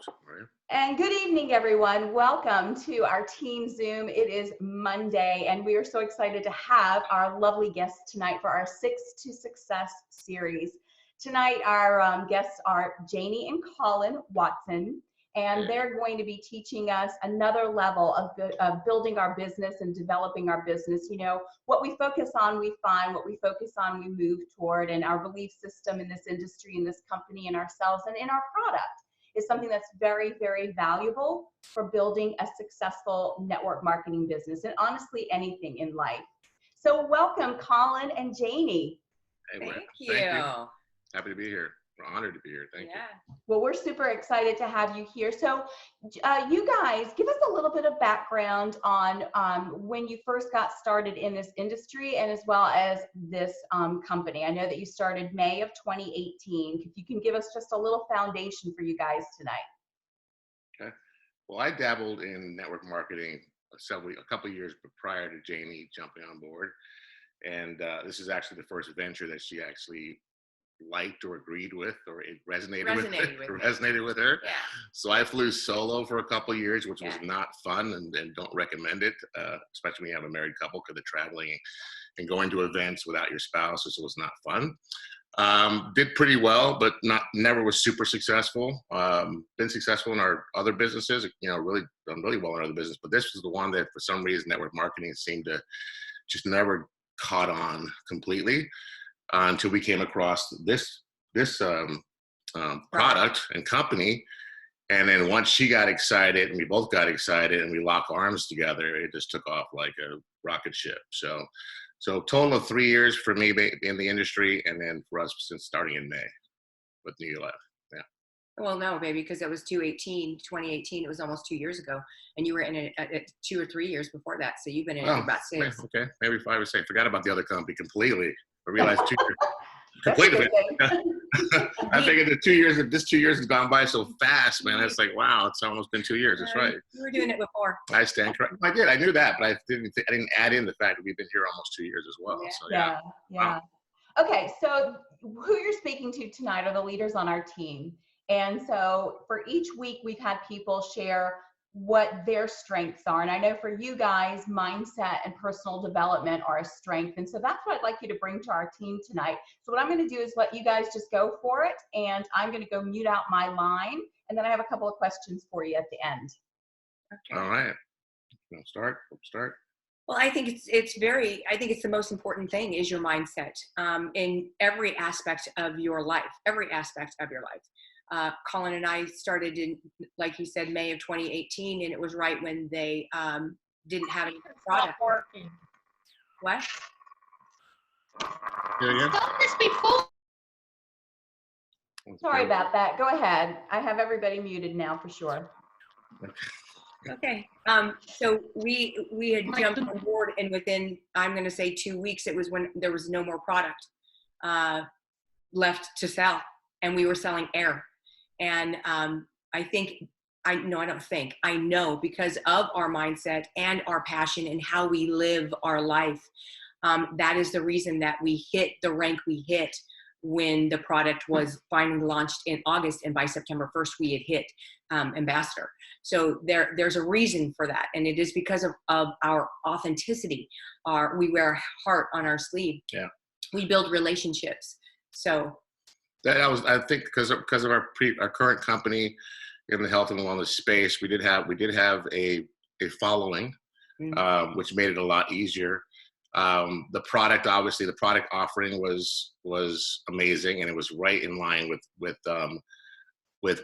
Right. And good evening, everyone. Welcome to our team Zoom. It is Monday, and we are so excited to have our lovely guests tonight for our Six to Success series. Tonight, our guests are Jayne and Colin Watson, and they're going to be teaching us another level of building our business and developing our business. You know, what we focus on, we find. What we focus on, we move toward. And our belief system in this industry, in this company, in ourselves, and in our product is something that's very, very valuable for building a successful network marketing business and honestly anything in life. So welcome, Colin and Jayne. Hey, Thank you. Happy to be here. We're honored to be here. Thank you. Well, we're super excited to have you here. So you guys, give us a little bit of background on when you first got started in this industry and as well as this company. I know that you started May of 2018. If you can give us just a little foundation for you guys tonight. Okay. Well, I dabbled in network marketing a couple of years prior to Jayne jumping on board. And this is actually the first venture that she actually liked or agreed with, or it resonated with her. Yeah. So I flew solo for a couple of years, which was not fun, and don't recommend it, especially when you have a married couple, because the traveling and going to events without your spouse was not fun. Did pretty well, but never was super successful. Been successful in our other businesses, really done really well in other business, but this was the one that for some reason network marketing seemed to just never caught on completely. Until we came across this product and company. And then once she got excited and we both got excited and we locked arms together, it just took off like a rocket ship. So total of 3 years for me in the industry, and then for us since starting in May with New Life. Yeah. Well, no, baby, because it was 2018. It was almost 2 years ago. And you were in it 2 or 3 years before that. So you've been in it for about 6. Okay, maybe 5 or 6. Forgot about the other company completely. I realized 2 years. Completely. I figured the 2 years, this 2 years has gone by so fast, man. It's like, wow, it's almost been 2 years. That's right. You were doing it before. I stand correct. I did. I knew that, but I didn't add in the fact that we've been here almost 2 years as well. Yeah. So Yeah. Wow. Okay, so who you're speaking to tonight are the leaders on our team. And so for each week, we've had people share what their strengths are. And I know for you guys, mindset and personal development are a strength. And so that's what I'd like you to bring to our team tonight. So what I'm going to do is let you guys just go for it. And I'm going to go mute out my line. And then I have a couple of questions for you at the end. Okay. All right. We'll start. Well, I think it's the most important thing is your mindset in every aspect of your life, Colin and I started in, like you said, May of 2018, and it was right when they didn't have any product. Working. What? Done this before. Sorry about that. Go ahead. I have everybody muted now for sure. Okay. So we had jumped on board, and within, I'm going to say 2 weeks, it was when there was no more product left to sell, and we were selling air. And I know because of our mindset and our passion and how we live our life, that is the reason that we hit the rank we hit when the product was finally launched in August, and by September 1st, we had hit ambassador. So there's a reason for that, and it is because of our authenticity. We wear our heart on our sleeve. Yeah. We build relationships. So I think because of our current company in the health and wellness space, we did have a following, which made it a lot easier. The product offering was amazing, and it was right in line with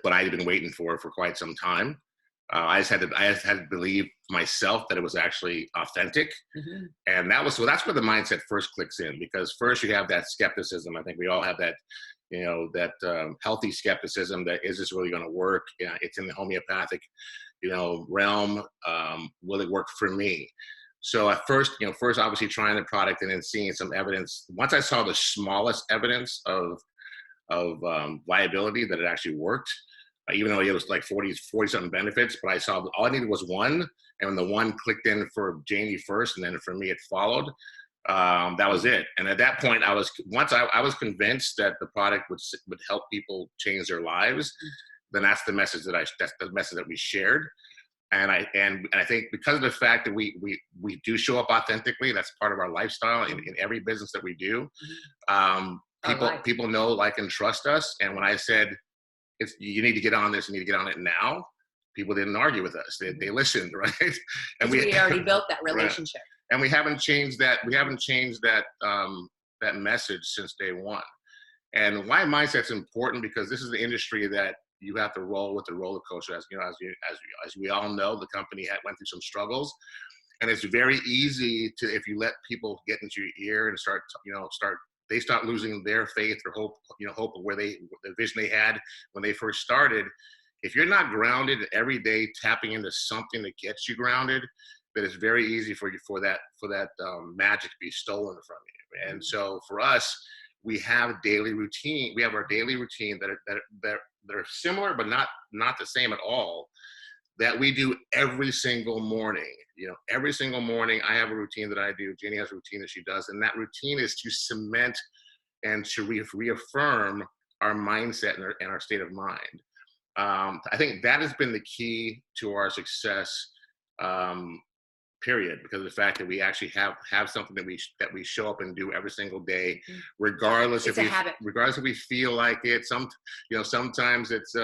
what I had been waiting for quite some time. I just had to believe myself that it was actually authentic. And that's where the mindset first clicks in, because first you have that skepticism. I think we all have that, healthy skepticism that, is this really going to work? Yeah, it's in the homeopathic, realm. Will it work for me? So at first obviously trying the product and then seeing some evidence. Once I saw the smallest evidence of viability, that it actually worked, even though it was like 40 something benefits, but I saw all I needed was one, and when the one clicked in for Jayne first, and then for me it followed. That was it. And at that point, I was convinced that the product would help people change their lives. then that's the message that's the message that we shared. And I think because of the fact that we do show up authentically, that's part of our lifestyle in every business that we do. People know, like, and trust us. And when I said, you need to get on this, you need to get on it now, people didn't argue with us. They listened, right? And we already built that relationship. Right. And we haven't changed that. We haven't changed that that message since day one. And why mindset's important, because this is the industry that you have to roll with the roller coaster. As you know, as we all know, the company went through some struggles, and it's very easy to, if you let people get into your ear and start losing their faith or hope of the vision they had when they first started. If you're not grounded every day, tapping into something that gets you grounded, then it's very easy for that magic to be stolen from you. And so for us, we have daily routine. We have our daily routine that are similar, but not the same at all, that we do every single morning. Every single morning I have a routine that I do. Jayne has a routine that she does. And that routine is to cement and to reaffirm our mindset and our state of mind. I think that has been the key to our success, period, because of the fact that we actually have something that we show up and do every single day, regardless if we feel like it. Sometimes it's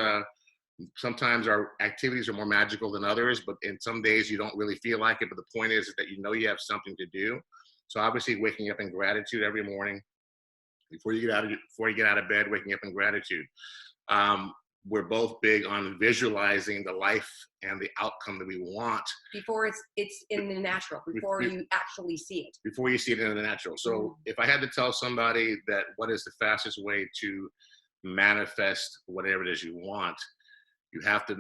sometimes our activities are more magical than others, but in some days you don't really feel like it. But the point is that you have something to do. So obviously, waking up in gratitude every morning before you get out of bed, waking up in gratitude. We're both big on visualizing the life and the outcome that we want before it's in the natural, before you actually see it. Before you see it in the natural. So if I had to tell somebody that what is the fastest way to manifest whatever it is you want, you have to,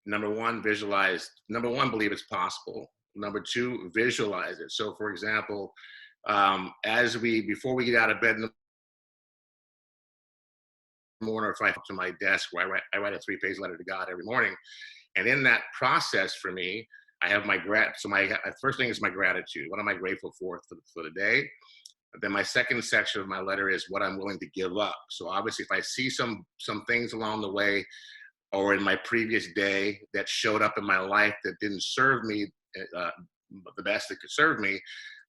number one, visualize. Number one, believe it's possible. Number two, visualize it. So for example, before we get out of bed in the morning, or if I go to my desk where I write a 3-page letter to God every morning. And in that process, for me, I have my first thing is my gratitude. What am I grateful for the day? Then my second section of my letter is what I'm willing to give up. So obviously, if I see some things along the way or in my previous day that showed up in my life that didn't serve me the best that could serve me,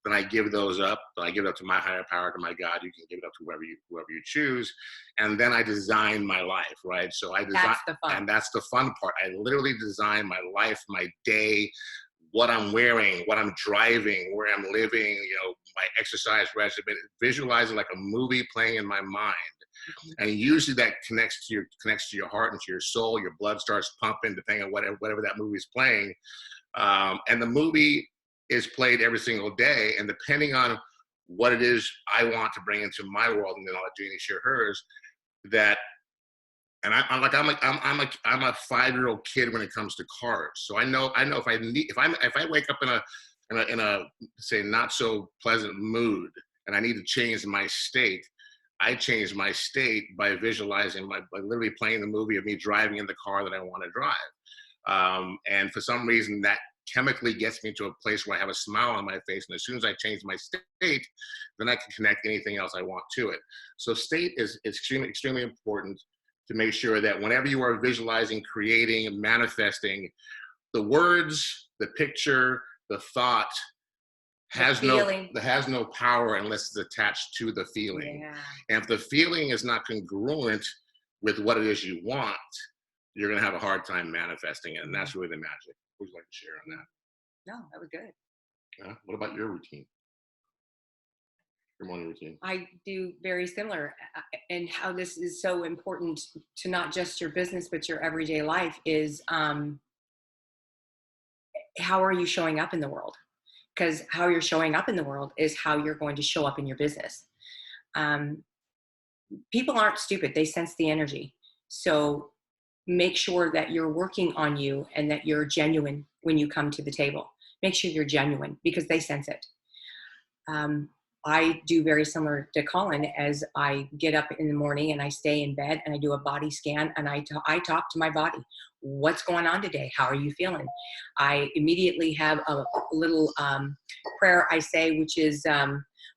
then I give those up. I give it up to my higher power, to my God. You can give it up to whoever you choose. And then I design my life, right? So I design, and that's the fun part. I literally design my life, my day, what I'm wearing, what I'm driving, where I'm living, my exercise regimen, visualizing like a movie playing in my mind. And usually that connects to your heart and to your soul. Your blood starts pumping depending on whatever that movie is playing. And the movie is played every single day, and depending on what it is I want to bring into my world, and then I'll let Jayne share hers. I'm a 5-year-old kid when it comes to cars. So I know if I wake up in a say not so pleasant mood and I need to change my state, I change my state by visualizing by literally playing the movie of me driving in the car that I want to drive. And for some reason that chemically gets me to a place where I have a smile on my face. And as soon as I change my state, then I can connect anything else I want to it. So state is extremely, extremely important to make sure that whenever you are visualizing, creating, and manifesting, the words, the picture, the thought has no power unless it's attached to the feeling. Yeah. And if the feeling is not congruent with what it is you want, you're going to have a hard time manifesting it. And that's really the magic. Would you like to share on that? No, that was good. What about your routine? Your morning routine? I do very similar. And how this is so important to not just your business, but your everyday life is how are you showing up in the world? Because how you're showing up in the world is how you're going to show up in your business. People aren't stupid. They sense the energy. So make sure that you're working on you and that you're genuine when you come to the table. Make sure you're genuine because they sense it. I do very similar to Colin as I get up in the morning and I stay in bed and I do a body scan and I talk to my body. What's going on today? How are you feeling? I immediately have a little prayer I say, which is,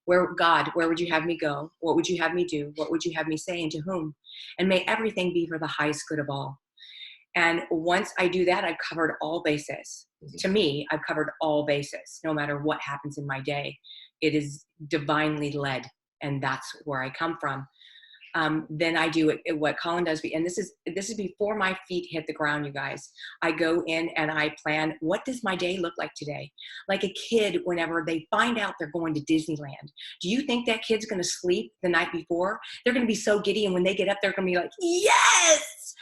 where would you have me go? What would you have me do? What would you have me say and to whom? And may everything be for the highest good of all. And once I do that, I've covered all bases. To me, I've covered all bases. No matter what happens in my day, it is divinely led, and that's where I come from. Then I do what Colin does, and this is before my feet hit the ground, you guys. I go in and I plan, what does my day look like today? Like a kid, whenever they find out they're going to Disneyland, do you think that kid's going to sleep the night before? They're going to be so giddy, and when they get up, they're going to be like, yes!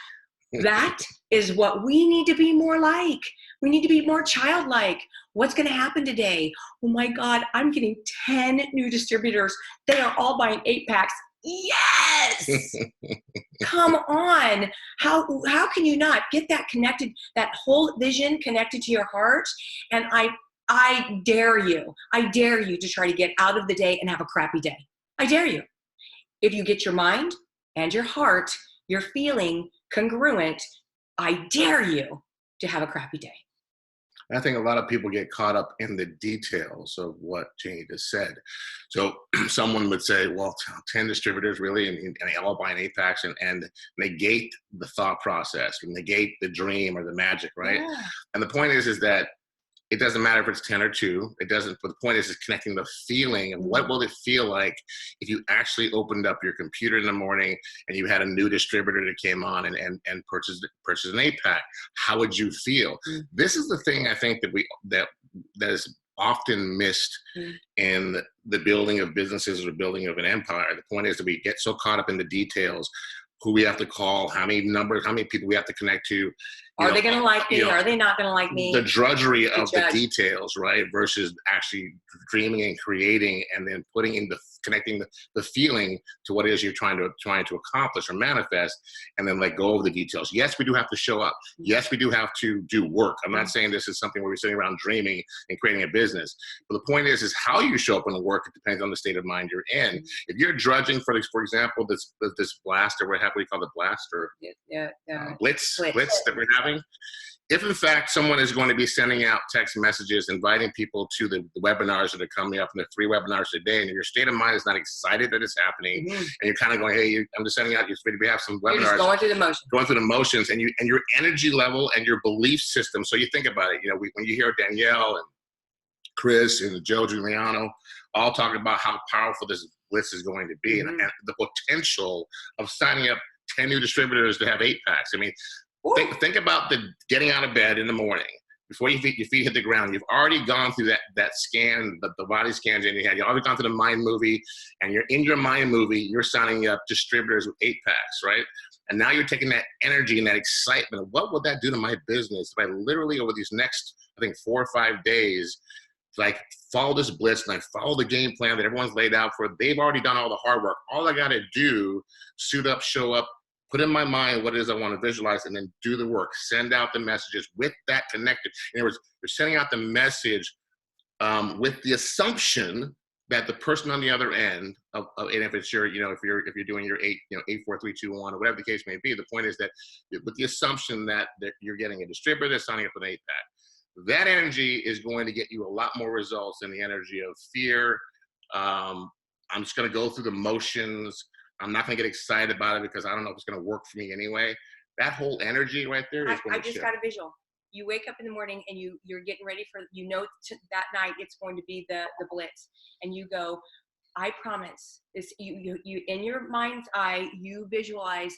That is what we need to be more like. We need to be more childlike. What's going to happen today? Oh my God, I'm getting 10 new distributors. They are all buying 8-packs. Yes! Come on. How can you not get that connected, that whole vision connected to your heart? And I dare you to try to get out of the day and have a crappy day. I dare you. If you get your mind and your heart, your feeling congruent, I dare you to have a crappy day. I think a lot of people get caught up in the details of what Jayne just said. So someone would say, well, 10 distributors really, and they all buy an 8-packs and negate the thought process, negate the dream or the magic, right? Yeah. And the point is that it doesn't matter if it's 10 or 2. It doesn't, but the point is connecting the feeling of what will it feel like if you actually opened up your computer in the morning and you had a new distributor that came on and purchased an 8-pack. How would you feel? This is the thing I think that is often missed in the building of businesses or the building of an empire. The point is that we get so caught up in the details, who we have to call, how many people we have to connect to. Are they going to like me? Are they not going to like me? The drudgery of the details, right? Versus actually dreaming and creating and then connecting the feeling to what it is you're trying to accomplish or manifest, and then let go of the details. Yes, we do have to show up. Yes, we do have to do work. I'm not saying this is something where we're sitting around dreaming and creating a business. But the point is how you show up in the work. It depends on the state of mind you're in. If you're drudging for example, this blast, or what do you call the blast, or blitz that we're having. If in fact someone is going to be sending out text messages, inviting people to the webinars that are coming up, and the 3 webinars a day, and your state of mind is not excited that it's happening, and you're kind of going, hey, I'm just sending out, we have some webinars. You're just going through the motions, and your energy level and your belief system. So you think about it, when you hear Danielle and Chris and Joe Giuliano all talking about how powerful this blitz is going to be, and the potential of signing up 10 new distributors to have 8-packs. I mean, think about the getting out of bed in the morning before your feet hit the ground. You've already gone through that scan, the body scans in your head. You've already gone through the mind movie, and you're in your mind movie. You're signing up distributors with 8-packs, right? And now you're taking that energy and that excitement. What would that do to my business if I literally over these next, I think, 4 or 5 days, like follow this blitz and I follow the game plan that everyone's laid out for? They've already done all the hard work. All I got to do, suit up, show up, put in my mind what it is I want to visualize, and then do the work. Send out the messages with that connected. In other words, you're sending out the message with the assumption that the person on the other end and if it's your, if you're doing your 8, 8, 4, 3, 2, 1, or whatever the case may be, the point is that with the assumption that you're getting a distributor that's signing up with an 8-pack, that energy is going to get you a lot more results than the energy of fear. I'm just going to go through the motions. I'm not going to get excited about it because I don't know if it's going to work for me anyway. That whole energy right there is going to shift. I just got a visual. You wake up in the morning and you're getting ready for, that night it's going to be the blitz, and you go, I promise this. You in your mind's eye, you visualize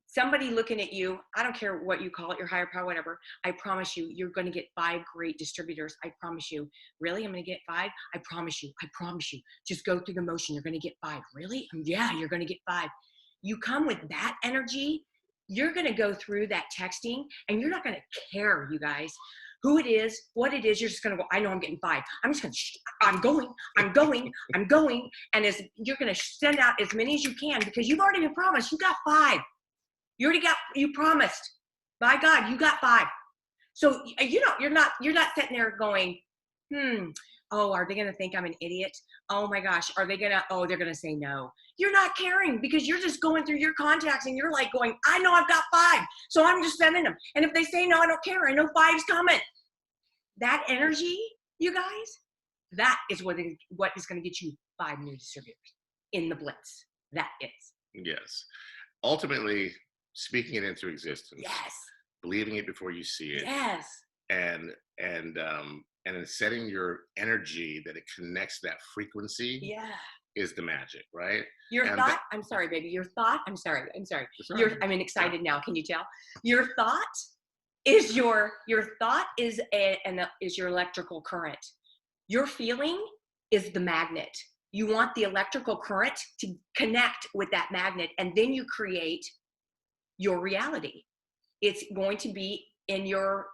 somebody looking at you. I don't care what you call it, your higher power, whatever. I promise you, you're going to get 5 great distributors. I promise you. Really? I'm going to get 5? I promise you. I promise you. Just go through the motion. You're going to get 5. Really? Yeah, you're going to get 5. You come with that energy, you're going to go through that texting, and you're not going to care, you guys, who it is, what it is. You're just going to go, I know I'm getting 5. I'm just going to, I'm going. And you're going to send out as many as you can, because you've already been promised you got 5. You promised. By God, you got 5. So you're not sitting there going, oh, are they going to think I'm an idiot? Oh my gosh, they're going to say no. You're not caring, because you're just going through your contacts and you're like going, I know I've got 5. So I'm just sending them. And if they say no, I don't care. I know 5's coming. That energy, you guys, that is what is going to get you 5 new distributors in the blitz. That is. Yes. Ultimately, speaking it into existence. Yes. believing it before you see it, Yes. and then setting your energy that it connects that frequency Yeah. is the magic, right? Your And thought, I'm sorry, baby. Your thought, I'm sorry. that's right. I'm excited now. Can you tell? Your thought is your thought is is your electrical current. Your feeling is the magnet. You want the electrical current to connect with that magnet, and then you create your reality. It's going to be in your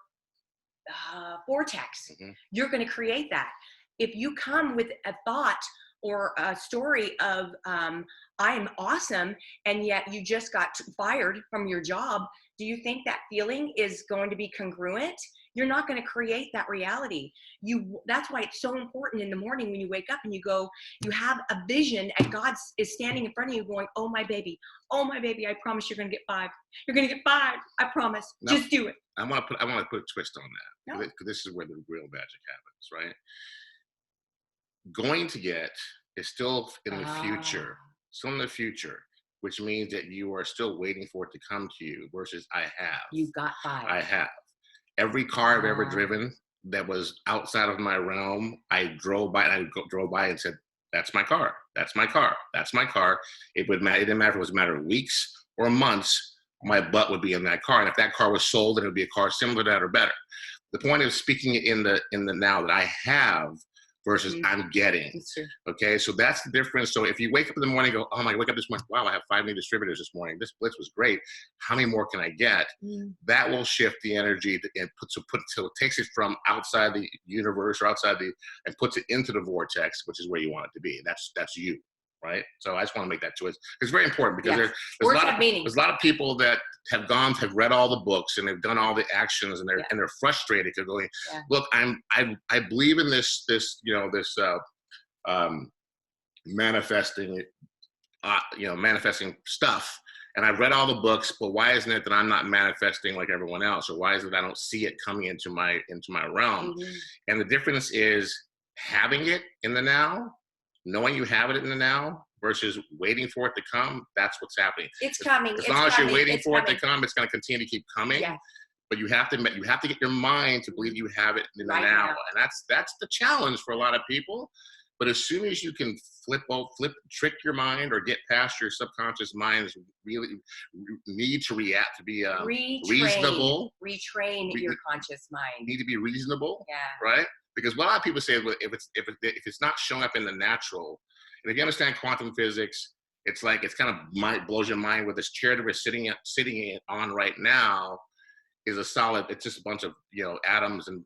vortex. Mhm. You're going to create that. If you come with a thought or a story of I am awesome, and yet you just got fired from your job, do you think that feeling is going to be congruent? You're not going to create that reality. That's why it's so important in the morning when you wake up and you go, you have a vision, and God is standing in front of you going, oh my baby, I promise you're going to get 5. You're going to get 5. I promise. No. Just do it. I want to put a twist on that, No. because this is where the real magic happens, right? Going to get is still in the future, which means that you are still waiting for it to come to you, versus I have. You got 5. I have. Every car I've ever driven that was outside of my realm, I drove by and said, that's my car. That's my car. That's my car. It didn't matter if it was a matter of weeks or months, my butt would be in that car. And if that car was sold, then it would be a car similar to that or better. The point is speaking in the now that I have versus I'm getting. Okay, so that's the difference. So if you wake up in the morning and go, oh my, wake up this morning, wow, I have 5 new distributors this morning. This blitz was great. How many more can I get? That will shift the energy and so it takes it from outside the universe or and puts it into the vortex, which is where you want it to be. That's you, right? So I just want to make that choice. It's very important because there's a lot of people that have read all the books and they've done all the actions, and they're frustrated because going, look, I believe in this manifesting manifesting stuff, and I've read all the books, but why isn't it that I'm not manifesting like everyone else, or why is it I don't see it coming into my realm? And the difference is having it in the now, knowing you have it in the now, versus waiting for it to come. That's what's happening. It's coming. As long as you're waiting for it to come, it's going to continue to keep coming. Yes. But you have to get your mind to believe you have it in the now. And that's the challenge for a lot of people. But as soon as you can trick your mind or get past your subconscious mind's really need to react, to be reasonable. Retrain your conscious mind. You need to be reasonable, yeah. Right? Because a lot of people say, well, if it's not showing up in the natural, and if you understand quantum physics, it's like it's kind of blows your mind with this chair that we're sitting on right now is a solid. It's just a bunch of atoms and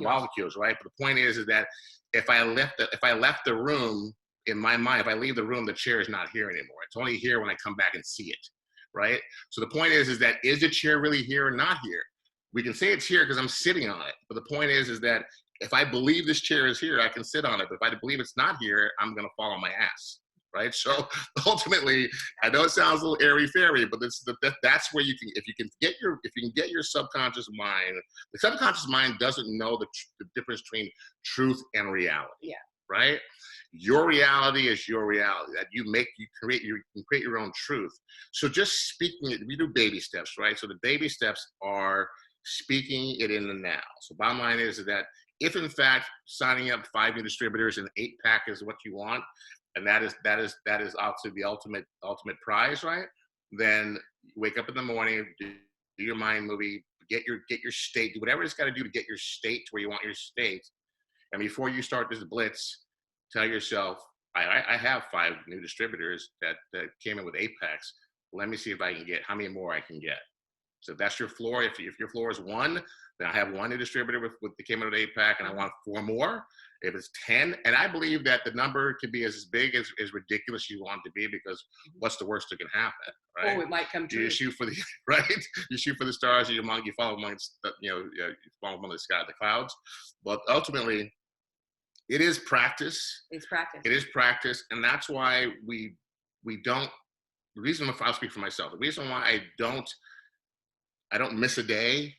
molecules, right? But the point is that if I left the room in my mind, if I leave the room, the chair is not here anymore. It's only here when I come back and see it, right? So the point is that is the chair really here or not here? We can say it's here because I'm sitting on it. But the point is that if I believe this chair is here, I can sit on it. But if I believe it's not here, I'm going to fall on my ass, right? So ultimately, I know it sounds a little airy-fairy, but that's where you can, if you can get your subconscious mind. The subconscious mind doesn't know the difference between truth and reality. Yeah. Right? Your reality is your reality. That you can create your own truth. So just speaking it, we do baby steps, right? So the baby steps are speaking it in the now. So bottom line is that if in fact signing up 5 new distributors and 8-pack is what you want, and that is also the ultimate prize, right? Then wake up in the morning, do your mind movie, get your state, do whatever it's got to do to get your state to where you want your state. And before you start this blitz, tell yourself, I have 5 new distributors that came in with 8-packs. Let me see if I can get how many more I can get. So if that's your floor, if your floor is 1, then I have 1 new distributor that came in with 8-pack, and I want 4 more. If it's 10, and I believe that the number can be as big as ridiculous you want it to be, because what's the worst that can happen, right? Oh, it might come true. You shoot for the right. You shoot for the stars. You follow amongst you follow among the sky, the clouds. But ultimately, it is practice. It's practice. It is practice, and that's why we don't. The reason I'll speak for myself. The reason why I don't miss a day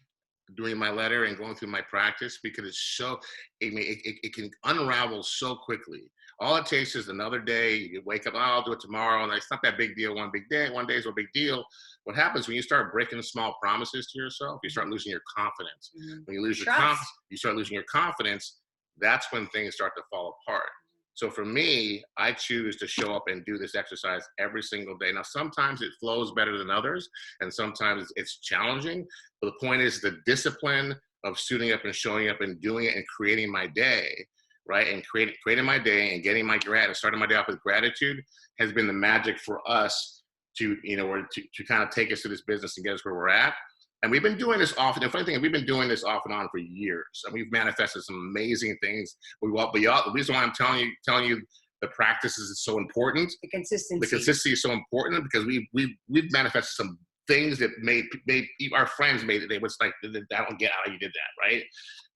doing my letter and going through my practice, because it's so, it can unravel so quickly. All it takes is another day. You wake up, oh, I'll do it tomorrow, and it's not that big deal. One big day, one day is a big deal. What happens when you start breaking small promises to yourself? You start losing your confidence. When you lose your confidence, you start losing your confidence. That's when things start to fall apart. So for me, I choose to show up and do this exercise every single day. Now, sometimes it flows better than others, and sometimes it's challenging. But the point is the discipline of suiting up and showing up and doing it and creating my day, right? And creating my day and getting my starting my day off with gratitude has been the magic for us to, to kind of take us to this business and get us where we're at. And we've been doing this off. The funny thing is, we've been doing this off and on for years, and we've manifested some amazing things. The reason why I'm telling you the practices is so important. The consistency. The consistency is so important because we've manifested some things that made our friends made it. They was like, I don't get how you did that, right?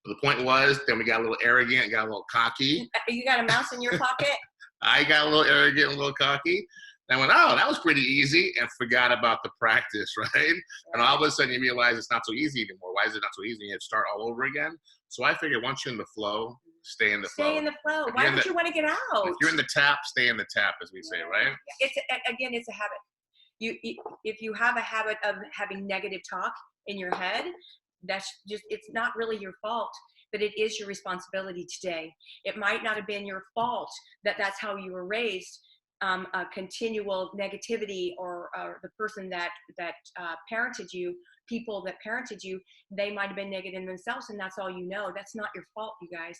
But the point was, then we got a little arrogant, got a little cocky. You got a mouse in your pocket? I got a little arrogant, a little cocky. And I went, oh, that was pretty easy, and forgot about the practice, right? And all of a sudden you realize it's not so easy anymore. Why is it not so easy? You have to start all over again. So I figured once you're in the flow, stay in the flow. Stay in the flow. Why would you want to get out? If you're in the tap, stay in the tap, as we say, right? It's a habit. If you have a habit of having negative talk in your head, it's not really your fault, but it is your responsibility today. It might not have been your fault that's how you were raised. A continual negativity or the person that parented you, people that parented you, they might have been negative themselves, and that's all you know. That's not your fault, you guys.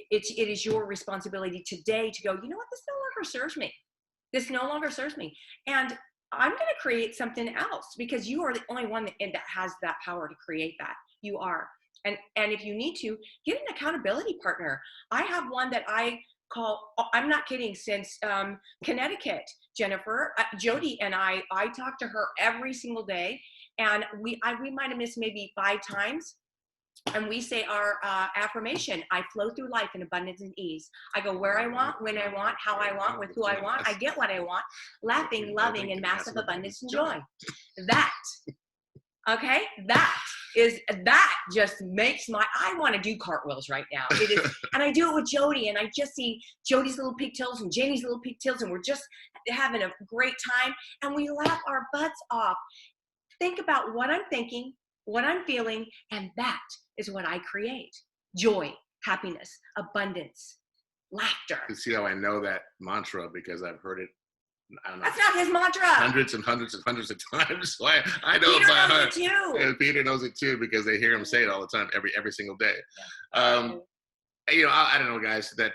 It is your responsibility today to go, you know what, this no longer serves me. This no longer serves me. And I'm going to create something else, because you are the only one that has that power to create that. You are. And if you need to, get an accountability partner. I have one that I call, I'm not kidding, since Connecticut, Jennifer, Jody and I talk to her every single day, and we might have missed maybe 5 times, and we say our affirmation: I flow through life in abundance and ease. I go where I want, when I want, how I want, with who I want. I get what I want, laughing, loving, and massive abundance and joy. That just makes I want to do cartwheels right now. It is, and I do it with Jody, and I just see Jody's little pigtails and Janie's little pigtails, and we're just having a great time, and we laugh our butts off. Think about what I'm thinking, what I'm feeling, and that is what I create. Joy, happiness, abundance, laughter. You see how I know that mantra? Because I've heard it, I don't know, that's not his mantra. Hundreds and hundreds and hundreds of times. So I know Peter it by knows heart. it too. And Peter knows it too, because they hear him say it all the time, every single day. Yeah. I don't know, guys, that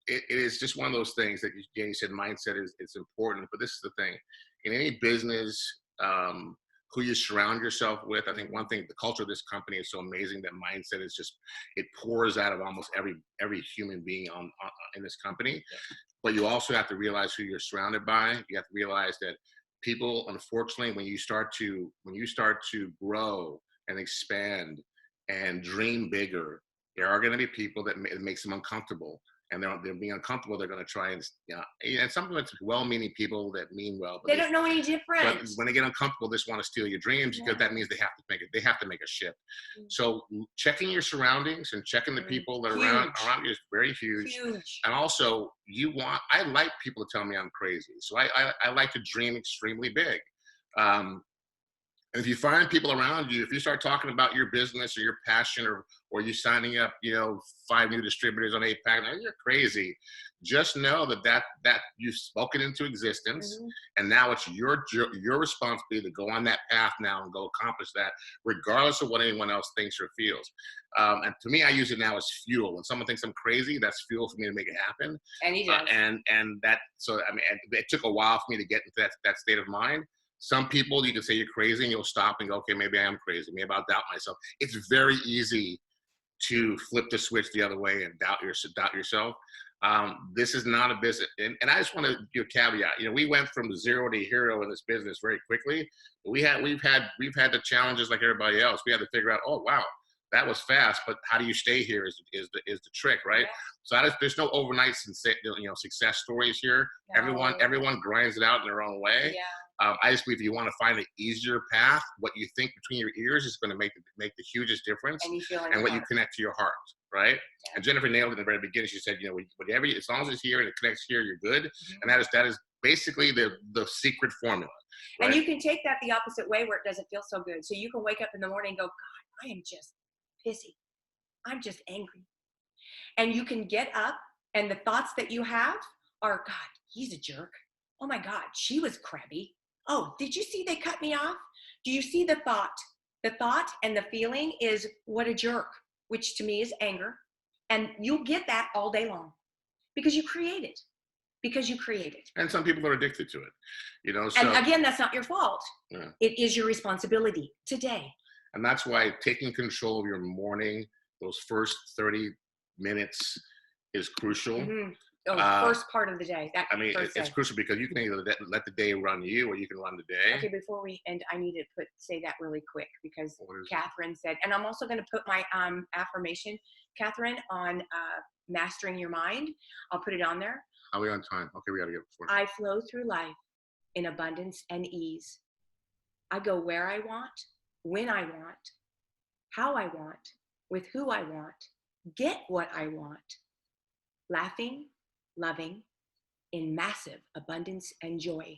it is just one of those things that Jayne said, mindset is important. But this is the thing. In any business, who you surround yourself with. I think one thing, the culture of this company is so amazing. That mindset is just, it pours out of almost every human being in this company. But you also have to realize who you're surrounded by. You have to realize that people, unfortunately, when you start to grow and expand and dream bigger, there are going to be people that it makes them uncomfortable. And they're being uncomfortable. They're going to try and some of it's well-meaning people that mean well, but they don't know any different. But when they get uncomfortable, they just want to steal your dreams, because that means they have to make a shift. So checking your surroundings and checking the people that are around you is very huge. And also, I like people to tell me I'm crazy, so I like to dream extremely big. And if you find people around you, if you start talking about your business or your passion, or you signing up, 5 new distributors on APAC, you're crazy. Just know that you've spoken into existence, and now it's your responsibility to go on that path now and go accomplish that, regardless of what anyone else thinks or feels. And to me, I use it now as fuel. When someone thinks I'm crazy, that's fuel for me to make it happen. And he does. It took a while for me to get into that state of mind. Some people, you can say you're crazy and you'll stop and go, okay, maybe I am crazy. Maybe I'll doubt myself. It's very easy to flip the switch the other way and doubt yourself. This is not a business. And I just want to give a caveat. We went from 0 to hero in this business very quickly. But we've had the challenges like everybody else. We had to figure out, oh, wow, that was fast, but how do you stay here is the trick, right? Yeah. So there's no overnight success stories here. No. Everyone grinds it out in their own way. I just believe if you want to find an easier path, what you think between your ears is going to make the hugest difference, And you feel and what you heart. connect to your heart, right? Yeah. And Jennifer nailed it in the very beginning. She said, whatever, as long as it's here and it connects here, you're good. Mm-hmm. And that is basically the secret formula. Right? And you can take that the opposite way where it doesn't feel so good. So you can wake up in the morning and go, God, I am just pissy. I'm just angry. And you can get up, and the thoughts that you have are, God, he's a jerk. Oh my God, she was crabby. Oh, did you see they cut me off? Do you see the thought? The thought and the feeling is what a jerk, which to me is anger. And you'll get that all day long because you create it. And some people are addicted to it, So, and again, that's not your fault. Yeah. It is your responsibility today. And that's why taking control of your morning, those first 30 minutes is crucial. Mm-hmm. First part of the day. It's crucial because you can either let the day run you or you can run the day. Okay, before we end, I need to say that really quick because Catherine said, and I'm also going to put my affirmation, Catherine, on mastering your mind. I'll put it on there. Are we on time? Okay, we got to get before. I flow through life in abundance and ease. I go where I want, when I want, how I want, with who I want, get what I want, laughing, loving, in massive abundance and joy.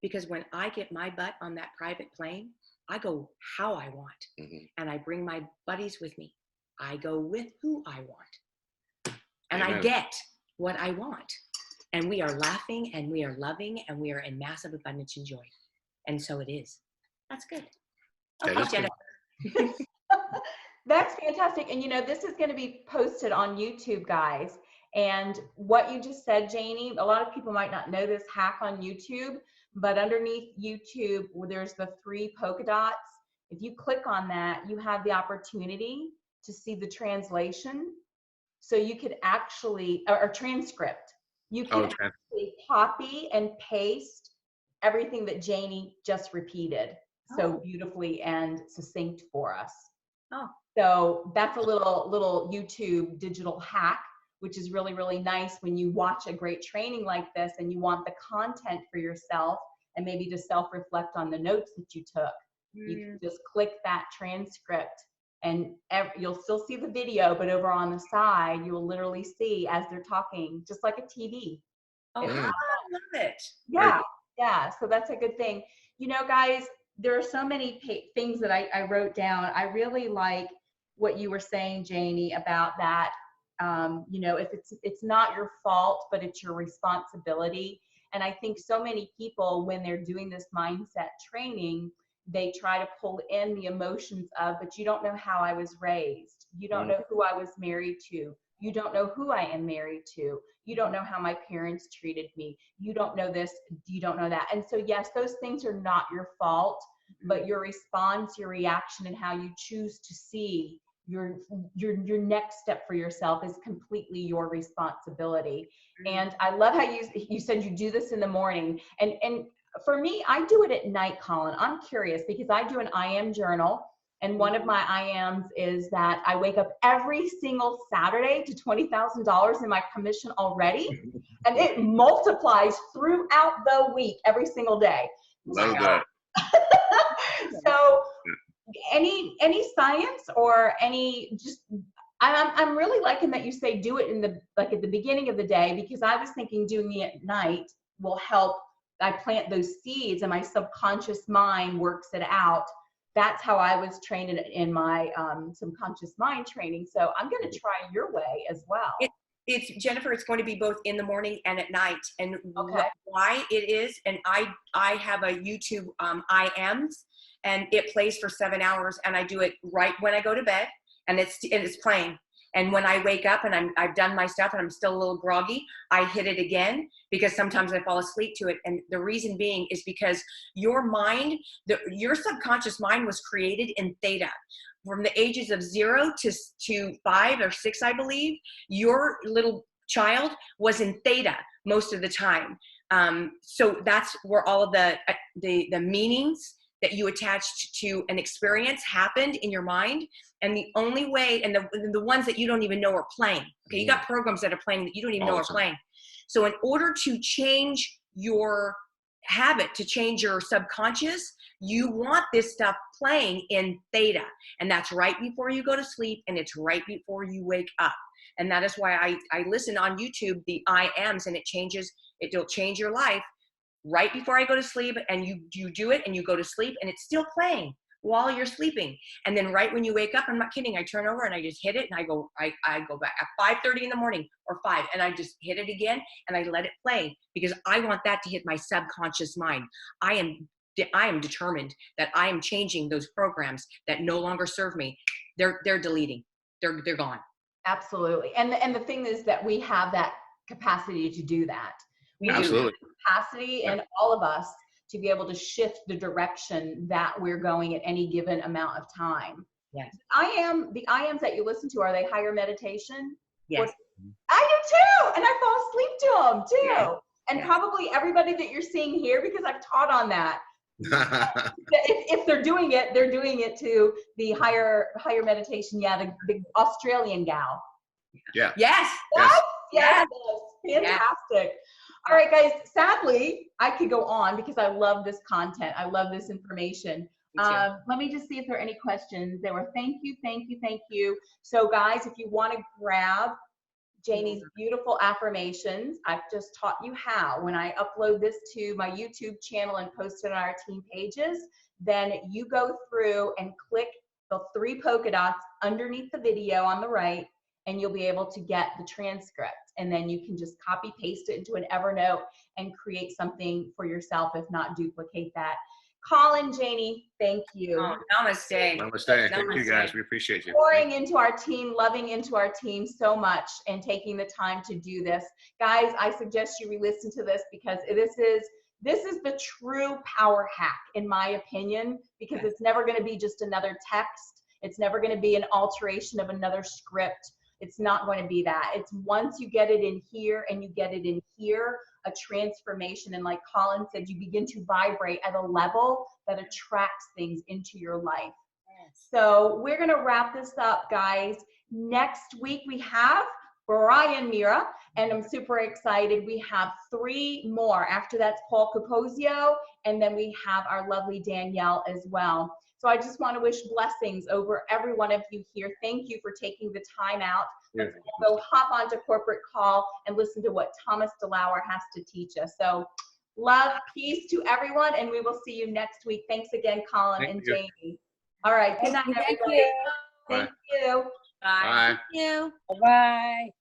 Because when I get my butt on that private plane, I go how I want. Mm-hmm. And I bring my buddies with me. I go with who I want. And Amen. I get what I want. And we are laughing and we are loving and we are in massive abundance and joy. And so it is. That's good. Okay, Jennifer. That's fantastic. And this is going to be posted on YouTube, guys. And what you just said, Jayne, a lot of people might not know this hack on YouTube, but underneath YouTube, there's the 3 polka dots. If you click on that, you have the opportunity to see the translation. So you could actually, or transcript. You can actually copy and paste everything that Jayne just repeated so beautifully and succinct for us. Oh. So that's a little YouTube digital hack, which is really, really nice when you watch a great training like this and you want the content for yourself and maybe to self-reflect on the notes that you took. You can just click that transcript and you'll still see the video, but over on the side, you will literally see as they're talking, just like a TV. Oh, I love it. Yeah. So that's a good thing. Guys, there are so many things that I wrote down. I really like what you were saying, Jayne, about that. If it's not your fault, but it's your responsibility. And I think so many people, when they're doing this mindset training, they try to pull in the emotions of, but you don't know how I was raised. You don't know who I was married to. You don't know who I am married to. You don't know how my parents treated me. You don't know this. You don't know that. And so, yes, those things are not your fault, but your response, your reaction, and how you choose to see your next step for yourself is completely your responsibility. And I love how you said you do this in the morning. And for me, I do it at night, Colin. I'm curious because I do an I am journal. And one of my I ams is that I wake up every single Saturday to $20,000 in my commission already. And it multiplies throughout the week, every single day. Love that. So any science or any I'm really liking that you say do it at the beginning of the day, because I was thinking doing it at night will help. I plant those seeds and my subconscious mind works it out. That's how I was trained in my subconscious mind training. So I'm going to try your way as well. It's Jennifer, it's going to be both in the morning and at night. And why it is, and I have a YouTube IMs, and it plays for 7 hours, and I do it right when I go to bed, and it's playing. And when I wake up and I've done my stuff and I'm still a little groggy, I hit it again because sometimes I fall asleep to it. And the reason being is because your mind, your subconscious mind was created in theta. From the ages of 0 to 5 or 6, I believe, your little child was in theta most of the time. So that's where all of the meanings that you attached to an experience happened in your mind. And the only way, and the ones that you don't even know are playing. Okay, you got programs that are playing that you don't even know are playing. So in order to change habit to change your subconscious, you want this stuff playing in theta. And that's right before you go to sleep, and it's right before you wake up. And that is why I listen on YouTube, the I ams, and it'll change your life right before I go to sleep. And you do it and you go to sleep and it's still playing while you're sleeping. And then right when you wake up, I'm not kidding, I turn over and I just hit it, and I go back at 5:30 in the morning or 5, and I just hit it again and I let it play, because I want that to hit my subconscious mind. I am determined that I am changing those programs that no longer serve me. They're deleting. They're gone. Absolutely. And the thing is that we have that capacity to do that. We Absolutely. do have capacity in all of us to be able to shift the direction that we're going at any given amount of time. Yes. The IAMs that you listen to, are they higher meditation? Yes. I do too. And I fall asleep to them too. Yeah. And Yeah. probably everybody that you're seeing here, because I've taught on that. If they're doing it to the higher meditation. Yeah, the Australian gal. Yeah. Yes. Yes. Fantastic. Yeah. All right, guys. Sadly, I could go on because I love this content. I love this information. Let me just see if there are any questions. There were thank you. So guys, if you want to grab Jayne's beautiful affirmations, I've just taught you how. When I upload this to my YouTube channel and post it on our team pages, then you go through and click the 3 polka dots underneath the video on the right, and you'll be able to get the transcript. And then you can just copy paste it into an Evernote and create something for yourself, if not duplicate that. Colin, Jayne, thank you. Oh, namaste. Namaste. Thank you, guys. We appreciate you. Pouring into our team, loving into our team so much, and taking the time to do this. Guys, I suggest you re-listen to this, because this is the true power hack, in my opinion, because it's never going to be just another text. It's never going to be an alteration of another script. It's not going to be that. It's once you get it in here and you get it in here, a transformation. And like Colin said, you begin to vibrate at a level that attracts things into your life. So we're going to wrap this up, guys. Next week we have Brian Mira, and I'm super excited. We have 3 more. After that's Paul Capozio, and then we have our lovely Danielle as well. So I just want to wish blessings over every one of you here. Thank you for taking the time out. Let's go hop onto corporate call and listen to what Thomas DeLauer has to teach us. So love, peace to everyone, and we will see you next week. Thanks again, Colin and Jayne. All right. Good night, everybody. Thank you. Bye. Bye. Thank you. Bye-bye.